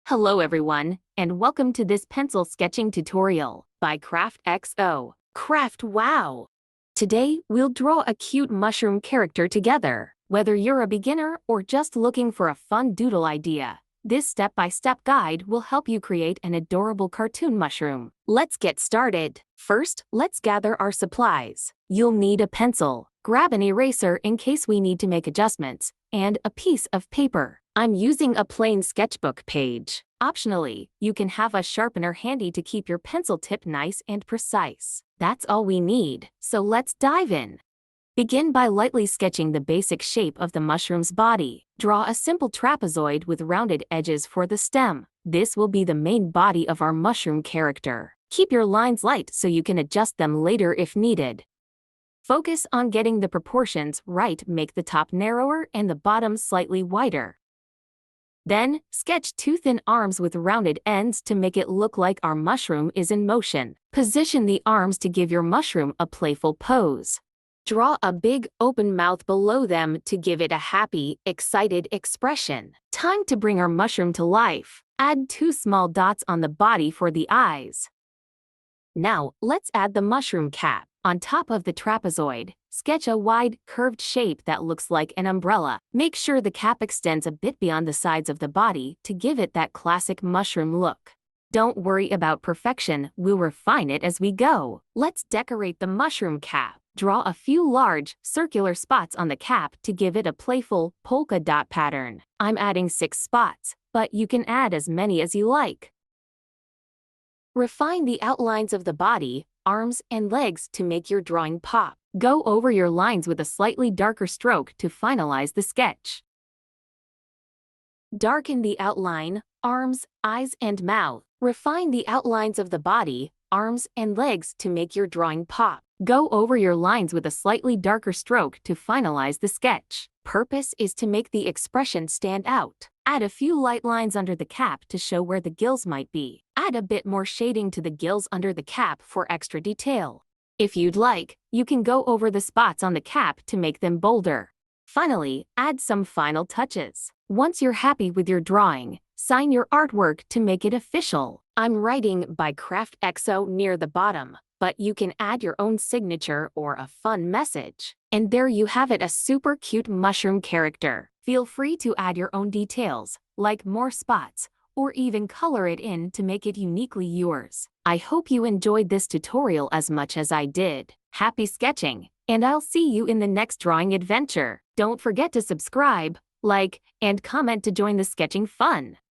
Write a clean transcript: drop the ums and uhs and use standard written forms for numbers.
Hello everyone, and welcome to this pencil sketching tutorial by CraftXO. Craft Wow! Today, we'll draw a cute mushroom character together. Whether you're a beginner or just looking for a fun doodle idea, this step-by-step guide will help you create an adorable cartoon mushroom. Let's get started. First, let's gather our supplies. You'll need a pencil. Grab an eraser in case we need to make adjustments, and a piece of paper. I'm using a plain sketchbook page. Optionally, you can have a sharpener handy to keep your pencil tip nice and precise. That's all we need, so let's dive in. Begin by lightly sketching the basic shape of the mushroom's body. Draw a simple trapezoid with rounded edges for the stem. This will be the main body of our mushroom character. Keep your lines light so you can adjust them later if needed. Focus on getting the proportions right. Make the top narrower and the bottom slightly wider. Then, sketch two thin arms with rounded ends to make it look like our mushroom is in motion. Position the arms to give your mushroom a playful pose. Draw a big, open mouth below them to give it a happy, excited expression. Time to bring our mushroom to life. Add two small dots on the body for the eyes. Now, let's add the mushroom cap. On top of the trapezoid, sketch a wide, curved shape that looks like an umbrella. Make sure the cap extends a bit beyond the sides of the body to give it that classic mushroom look. Don't worry about perfection, we'll refine it as we go. Let's decorate the mushroom cap. Draw a few large, circular spots on the cap to give it a playful, polka dot pattern. I'm adding 6 spots, but you can add as many as you like. Refine the outlines of the body, arms, and legs to make your drawing pop. Go over your lines with a slightly darker stroke to finalize the sketch. Darken the outline, arms, eyes, and mouth. Refine the outlines of the body, arms, and legs to make your drawing pop. Go over your lines with a slightly darker stroke to finalize the sketch. Purpose is to make the expression stand out. Add a few light lines under the cap to show where the gills might be. Add a bit more shading to the gills under the cap for extra detail. If you'd like, you can go over the spots on the cap to make them bolder. Finally, add some final touches. Once you're happy with your drawing, sign your artwork to make it official. I'm writing by CraftXO near the bottom, but you can add your own signature or a fun message. And there you have it, a super cute mushroom character. Feel free to add your own details, like more spots, or even color it in to make it uniquely yours. I hope you enjoyed this tutorial as much as I did. Happy sketching, and I'll see you in the next drawing adventure. Don't forget to subscribe, like, and comment to join the sketching fun.